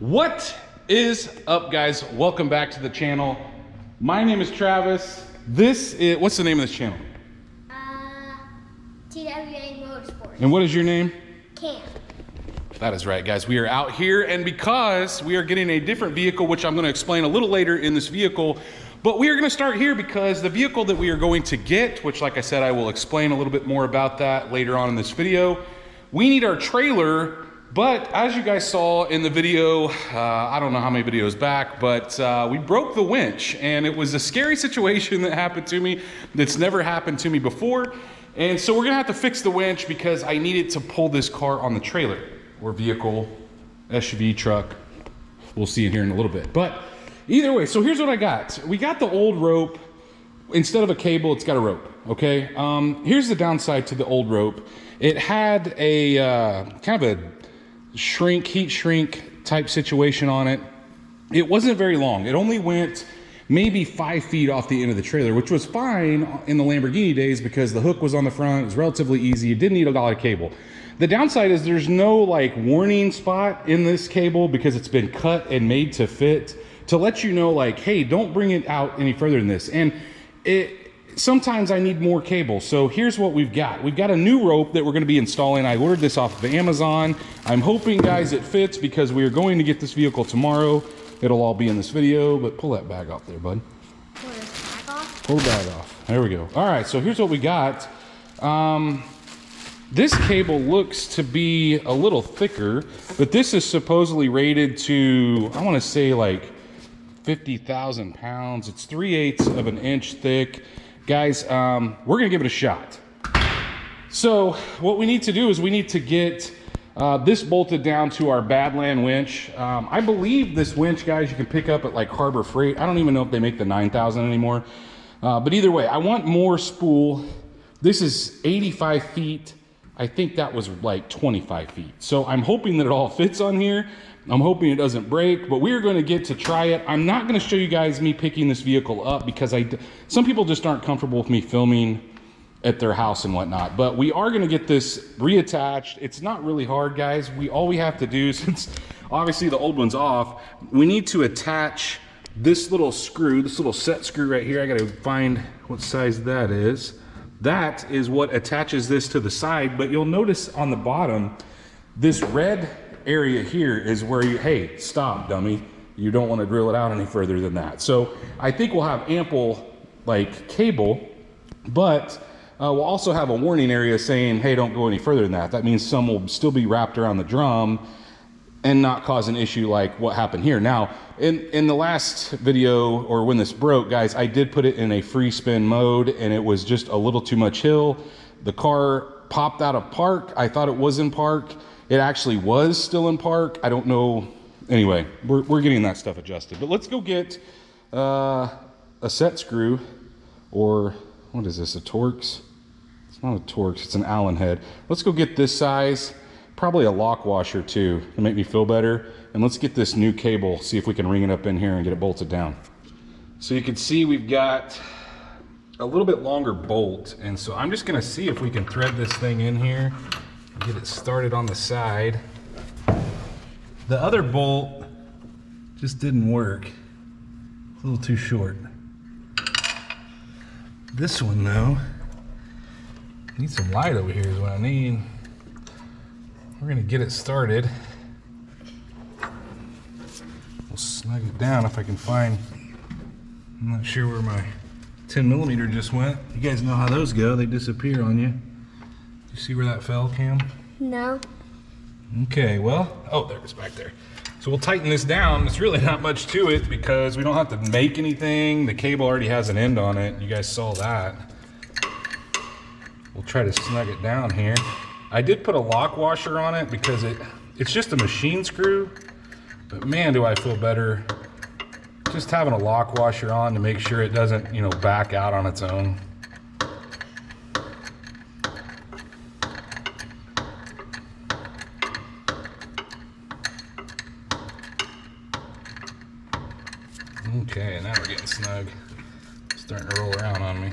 What is up, guys? Welcome back to the channel. My name is Travis. This is, what's the name of this channel? TWA Motorsports. And what is your name? Cam. That is right, guys. We are out here, and because we are getting a different vehicle, which I'm going to explain a little later in this vehicle, but we are going to start here because the vehicle that we are going to get, which like I said, I will explain a little bit more about that later on in this video. We need our trailer, but as you guys saw in the video, I don't know how many videos back, but we broke the winch, and it was a scary situation that happened to me that's never happened to me before. And so we're gonna have to fix the winch because I needed to pull this car on the trailer or vehicle, SUV, truck. We'll see it here in a little bit. But either way, so here's what I got. We got the old rope. Instead of a cable, it's got a rope, okay? Here's the downside to the old rope. It had a kind of a heat shrink type situation on it. It wasn't very long. It only went maybe 5 feet off the end of the trailer, which was fine in the Lamborghini days because the hook was on the front. It was relatively easy. You didn't need a lot of cable. The downside is there's no like warning spot in this cable because it's been cut and made to fit to let you know like, hey, don't bring it out any further than this. And sometimes I need more cable. So here's what we've got. We've got a new rope that we're going to be installing. I ordered this off of Amazon. I'm hoping, guys, it fits because we are going to get this vehicle tomorrow. It'll all be in this video, but pull that bag off there, bud. Pull this bag off? Pull the bag off. There we go. All right, so here's what we got. This cable looks to be a little thicker, but this is supposedly rated to, I want to say like 50,000 pounds. It's 3/8 of an inch thick. Guys, we're gonna give it a shot. So what we need to do is we need to get this bolted down to our Badland winch. I believe this winch, guys, you can pick up at like Harbor Freight. I don't even know if they make the 9,000 anymore. But either way, I want more spool. This is 85 feet. I think that was like 25 feet. So I'm hoping that it all fits on here. I'm hoping it doesn't break, but we are going to get to try it. I'm not going to show you guys me picking this vehicle up because some people just aren't comfortable with me filming at their house and whatnot, but we are going to get this reattached. It's not really hard, guys. All we have to do, since obviously the old one's off, we need to attach this little screw, this little set screw right here. I got to find what size that is. That is what attaches this to the side, but you'll notice on the bottom, this red area here is where you, hey, stop, dummy. You don't want to drill it out any further than that. So I think we'll have ample like cable, but we'll also have a warning area saying, hey, don't go any further than that. That means some will still be wrapped around the drum and not cause an issue like what happened here. Now, in the last video, or when this broke, guys, I did put it in a free spin mode and it was just a little too much hill. The car popped out of park. I thought it was in park. It actually was still in park. I don't know. Anyway, we're getting that stuff adjusted. But let's go get a set screw, or what is this, a Torx? It's not a Torx, it's an Allen head. Let's go get this size, probably a lock washer too, to make me feel better. And let's get this new cable, see if we can ring it up in here and get it bolted down. So you can see we've got a little bit longer bolt. And so I'm just gonna see if we can thread this thing in here, get it started on the side. The other bolt just didn't work. It's a little too short. This one though, I need some light over here is what I need. We're gonna get it started. We'll snug it down if I can find, I'm not sure where my 10mm just went. You guys know how those go, they disappear on you. You see where that fell, Cam? No. Okay, well, oh, there it is back there. So we'll tighten this down. It's really not much to it because we don't have to make anything. The cable already has an end on it. You guys saw that. We'll try to snug it down here. I did put a lock washer on it because it's just a machine screw, but man, do I feel better just having a lock washer on to make sure it doesn't, you know, back out on its own. Okay, now we're getting snug. It's starting to roll around on me.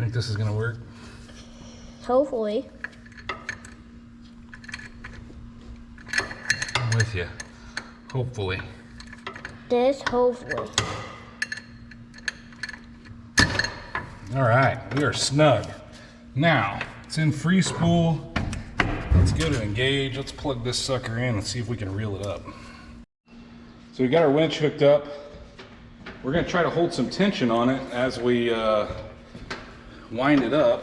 Think this is gonna work? Hopefully. I'm with you. Hopefully. Hopefully. All right, we are snug. Now, it's in free spool. Let's go to engage. Let's plug this sucker in and see if we can reel it up. So we got our winch hooked up. We're gonna try to hold some tension on it as we wind it up.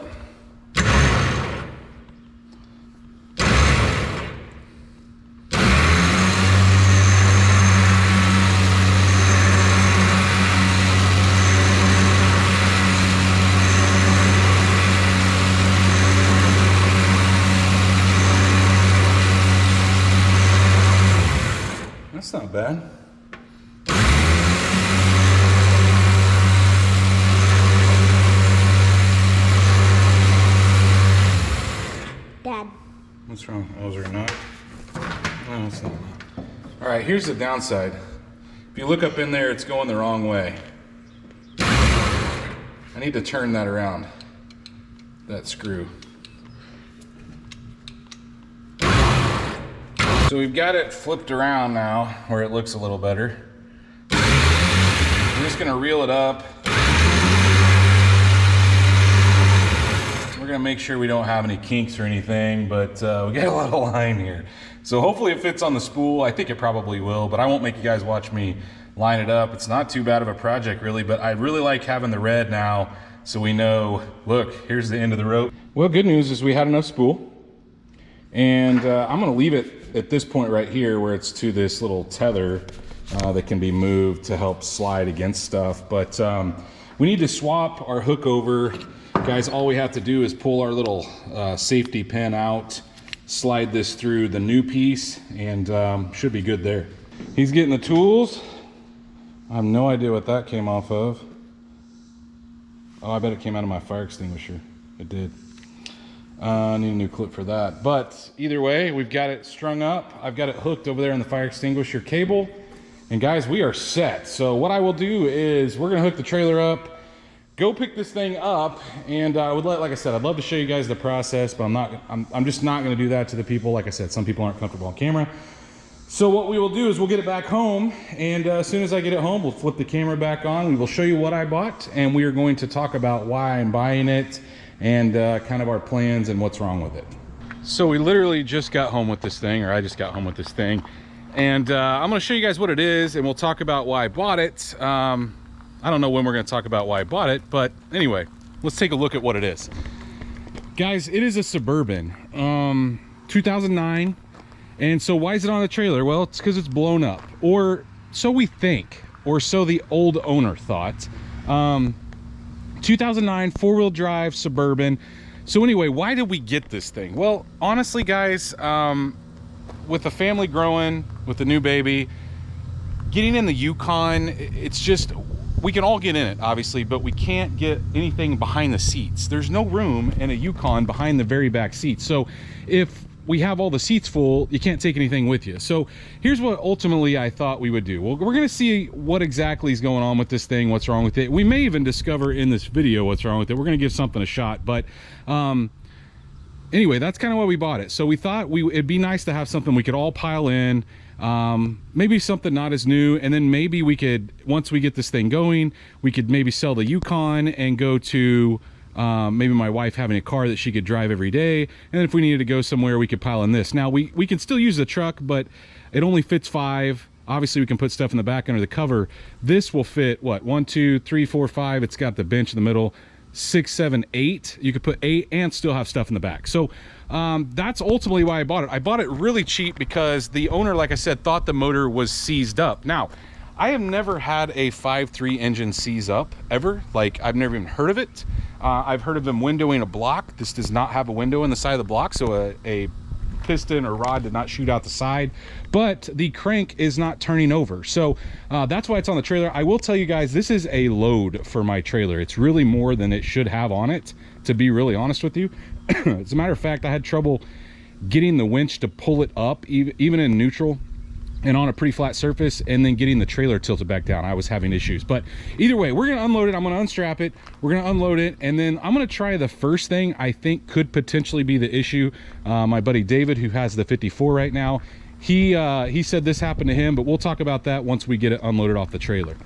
That's not bad. Dad. What's wrong? Oh, is there a knot? No, it's not a knot. All right, here's the downside. If you look up in there, it's going the wrong way. I need to turn that around, that screw. So we've got it flipped around now where it looks a little better. I'm just gonna reel it up. We're gonna make sure we don't have any kinks or anything, but we got a lot of line here. So hopefully it fits on the spool. I think it probably will, but I won't make you guys watch me line it up. It's not too bad of a project really, but I really like having the red now so we know, look, here's the end of the rope. Well, good news is we had enough spool, and I'm gonna leave it at this point right here where it's to this little tether that can be moved to help slide against stuff. But we need to swap our hook over. Guys, all we have to do is pull our little safety pin out, slide this through the new piece, and should be good there. He's getting the tools. I have no idea what that came off of. Oh, I bet it came out of my fire extinguisher. It did. I need a new clip for that. But either way, we've got it strung up. I've got it hooked over there on the fire extinguisher cable. And guys, we are set. So what I will do is we're gonna hook the trailer up, go pick this thing up, and like I said, I'd love to show you guys the process, but I'm just not gonna do that to the people. Like I said, some people aren't comfortable on camera. So what we will do is we'll get it back home, and as soon as I get it home, we'll flip the camera back on. We will show you what I bought, and we are going to talk about why I'm buying it and kind of our plans and what's wrong with it. So we literally just got home with this thing, or I just got home with this thing, and I'm gonna show you guys what it is, and we'll talk about why I bought it. I don't know when we're gonna talk about why I bought it, but anyway, let's take a look at what it is. Guys, it is a Suburban, 2009. And so why is it on the trailer? Well, it's because it's blown up, or so we think, or so the old owner thought. 2009 four-wheel drive Suburban. So anyway, why did we get this thing? Well, honestly, guys, with the family growing, with the new baby, getting in the Yukon, it's just, we can all get in it, obviously, but we can't get anything behind the seats. There's no room in a Yukon behind the very back seats. So if we have all the seats full, you can't take anything with you. So here's what ultimately I thought we would do. Well, we're gonna see what exactly is going on with this thing, what's wrong with it. We may even discover in this video what's wrong with it. We're gonna give something a shot, but anyway, that's kind of why we bought it. So we thought it'd be nice to have something we could all pile in, maybe something not as new, and then maybe we could, once we get this thing going, we could maybe sell the Yukon and go to maybe my wife having a car that she could drive every day, and then if we needed to go somewhere, we could pile in this. Now we can still use the truck, but it only fits 5. Obviously we can put stuff in the back under the cover. This will fit what, 1, 2, 3, 4, 5. It's got the bench in the middle, 6, 7, 8. You could put 8 and still have stuff in the back. So that's ultimately why I bought it. I bought it really cheap because the owner, like I said, thought the motor was seized up. Now, I have never had a 5.3 engine seize up ever. Like, I've never even heard of it. I've heard of them windowing a block. This does not have a window in the side of the block, so a piston or rod did not shoot out the side, but the crank is not turning over. So that's why it's on the trailer. I will tell you guys, this is a load for my trailer. It's really more than it should have on it, to be really honest with you. As a matter of fact, I had trouble getting the winch to pull it up, even in neutral. and on a pretty flat surface, and then getting the trailer tilted back down, I was having issues. But either way, we're gonna unload it. I'm gonna unstrap it, we're gonna unload it, and then I'm gonna try the first thing I think could potentially be the issue. My buddy David, who has the 54 right now, he said this happened to him, but we'll talk about that once we get it unloaded off the trailer.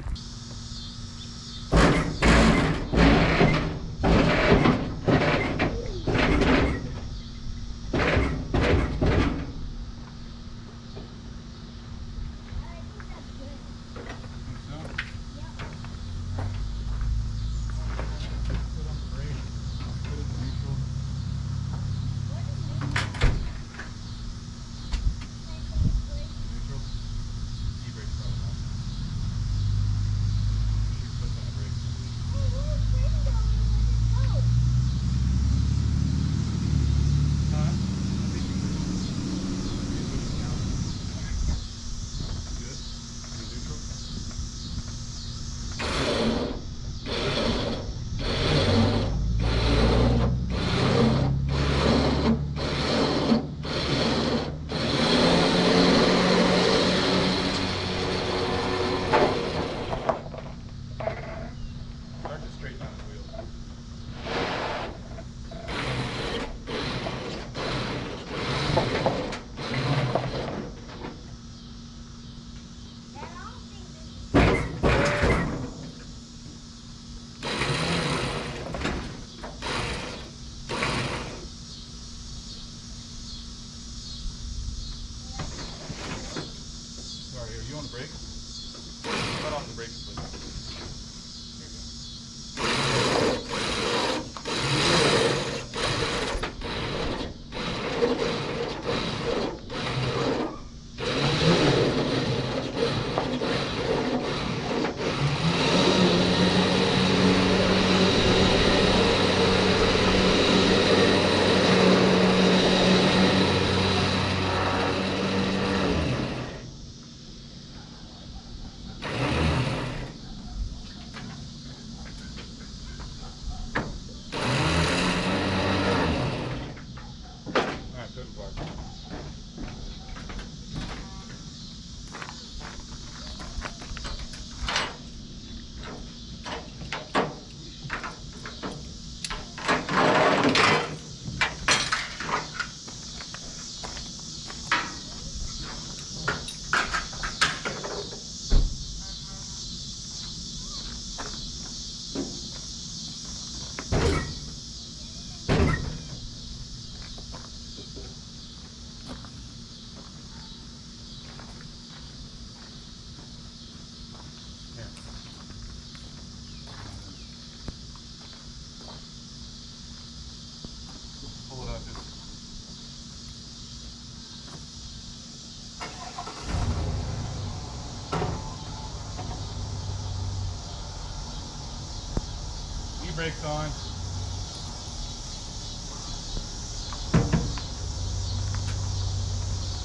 Brakes on.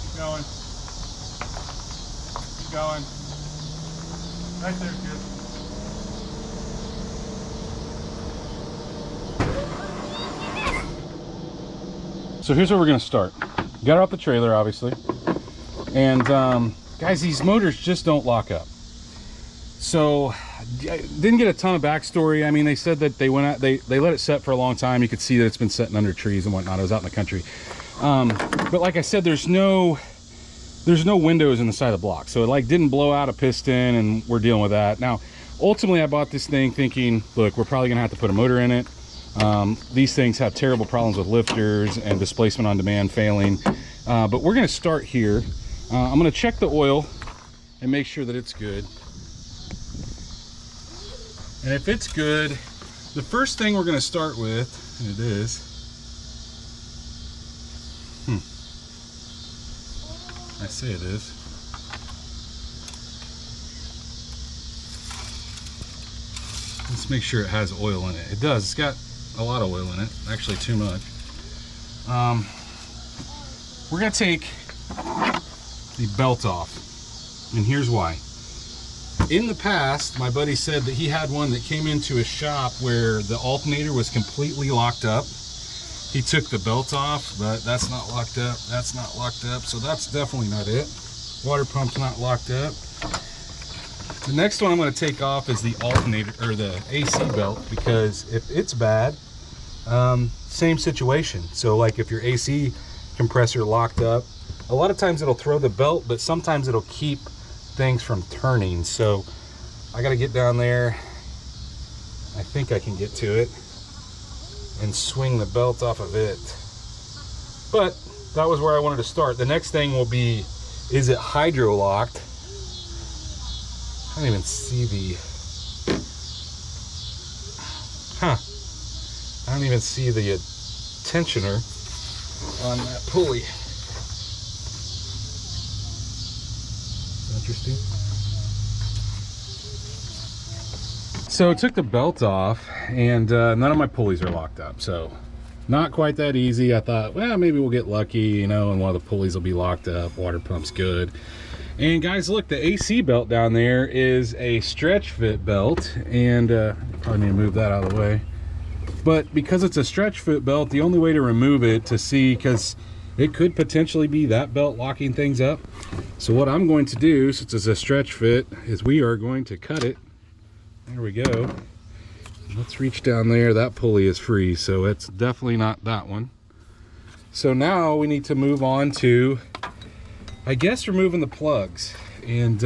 Keep going. Keep going. Right there, kid. So here's where we're gonna start. Got her off the trailer, obviously. And guys, these motors just don't lock up. So I didn't get a ton of backstory. I mean, they said that they went out, they let it set for a long time. You could see that it's been sitting under trees and whatnot. I was out in the country. But like I said, there's no windows in the side of the block. So it like didn't blow out a piston, and we're dealing with that. Now, ultimately I bought this thing thinking, look, we're probably gonna have to put a motor in it. These things have terrible problems with lifters and displacement on demand failing. But we're gonna start here. I'm gonna check the oil and make sure that it's good. And if it's good, the first thing we're gonna start with, and it is, I say it is. Let's make sure it has oil in it. It does, it's got a lot of oil in it, actually too much. We're gonna take the belt off, and here's why. In the past, my buddy said that he had one that came into a shop where the alternator was completely locked up. He took the belt off, but that's not locked up, that's not locked up, so that's definitely not it. Water pump's not locked up. The next one I'm going to take off is the alternator, or the AC belt, because if it's bad, same situation. So like if your AC compressor locked up, a lot of times it'll throw the belt, but sometimes it'll keep things from turning. So I got to get down there. I think I can get to it and swing the belt off of it. But that was where I wanted to start. The next thing will be, is it hydro locked? I don't even see the, I don't even see the tensioner on that pulley. Interesting. So I took the belt off, and none of my pulleys are locked up. So not quite that easy. I thought, well, maybe we'll get lucky, you know, and one of the pulleys will be locked up. Water pump's good. And guys, look, the AC belt down there is a stretch fit belt, and probably need to move that out of the way. But because it's a stretch fit belt, the only way to remove it to see, because it could potentially be that belt locking things up. So what I'm going to do, since it's a stretch fit, is we are going to cut it. There we go. Let's reach down there. That pulley is free, so it's definitely not that one. So now we need to move on to, I guess, removing the plugs. And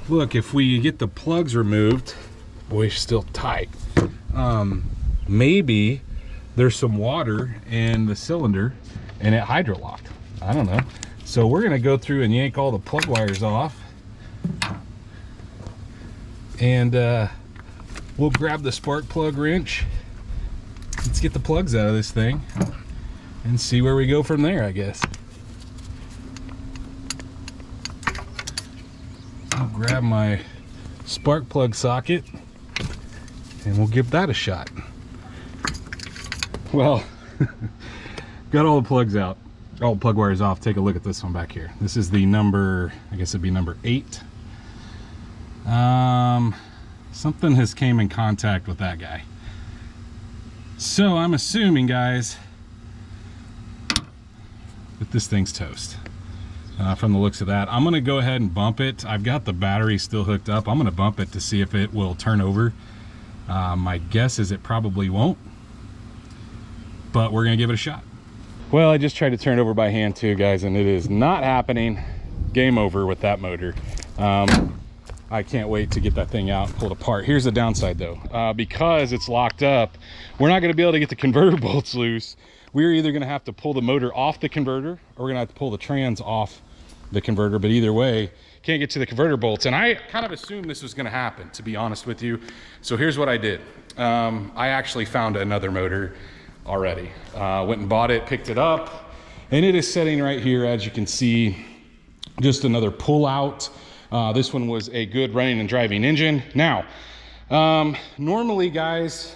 look, if we get the plugs removed, boy, it's still tight. Maybe there's some water in the cylinder and it hydro locked. I don't know. So we're gonna go through and yank all the plug wires off, and we'll grab the spark plug wrench. Let's get the plugs out of this thing and see where we go from there, I guess. I'll grab my spark plug socket and we'll give that a shot. Well, got all the plugs out, all the plug wires off. Take a look at this one back here. This is the number, I guess it'd be number 8. Something has came in contact with that guy. So I'm assuming, guys, that this thing's toast. From the looks of that, I'm gonna go ahead and bump it. I've got the battery still hooked up. I'm gonna bump it to see if it will turn over. My guess is it probably won't, but we're gonna give it a shot. Well, I just tried to turn it over by hand too, guys, and it is not happening. Game over with that motor. I can't wait to get that thing out and pull it apart. Here's the downside though. Because it's locked up, we're not gonna be able to get the converter bolts loose. We're either gonna have to pull the motor off the converter, or we're gonna have to pull the trans off the converter, but either way, can't get to the converter bolts. And I kind of assumed this was gonna happen, to be honest with you. So here's what I did. I actually found another motor already. Went and bought it, picked it up, and it is sitting right here, as you can see, just another pull out. This one was a good running and driving engine. Now, normally, guys,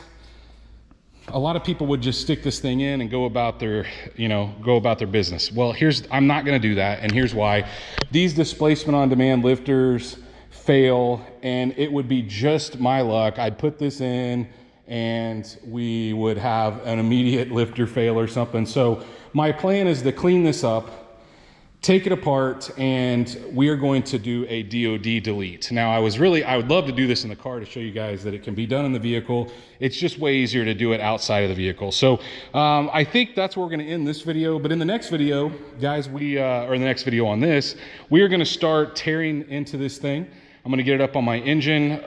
a lot of people would just stick this thing in and go about their, go about their business. Well, I'm not gonna do that, and here's why. These displacement on demand lifters fail, and it would be just my luck. I'd put this in and we would have an immediate lifter fail or something. So my plan is to clean this up, take it apart, and we are going to do a DOD delete. Now, I would love to do this in the car to show you guys that it can be done in the vehicle. It's just way easier to do it outside of the vehicle. So I think that's where we're gonna end this video. But in the next video, guys, or in the next video on this, we are gonna start tearing into this thing. I'm gonna get it up on my engine,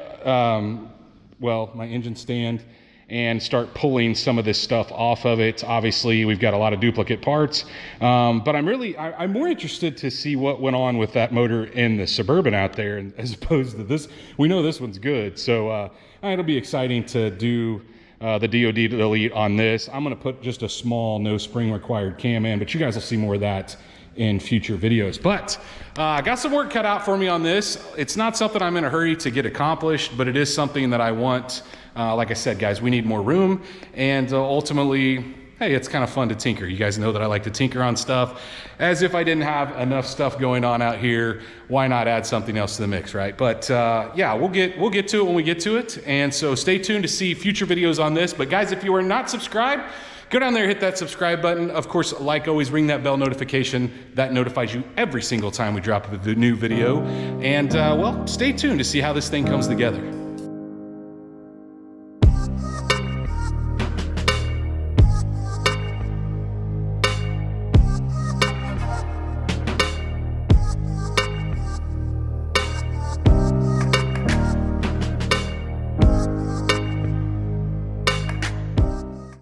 my engine stand, and start pulling some of this stuff off of it. Obviously, we've got a lot of duplicate parts, but I'm more interested to see what went on with that motor in the Suburban out there, as opposed to this. We know this one's good, so it'll be exciting to do the DOD delete on this. I'm gonna put just a small, no spring required cam in, but you guys will see more of that in future videos. But I got some work cut out for me on this. It's not something I'm in a hurry to get accomplished, but it is something that I want. Like I said, guys, we need more room, and ultimately, hey, it's kind of fun to tinker. You guys know that I like to tinker on stuff. As if I didn't have enough stuff going on out here, why not add something else to the mix, right? But yeah, we'll get to it when we get to it. And so stay tuned to see future videos on this. But guys, if you are not subscribed, Go down there, hit that subscribe button. Of course, like always, ring that bell notification. That notifies you every single time we drop a new video. And well, stay tuned to see how this thing comes together.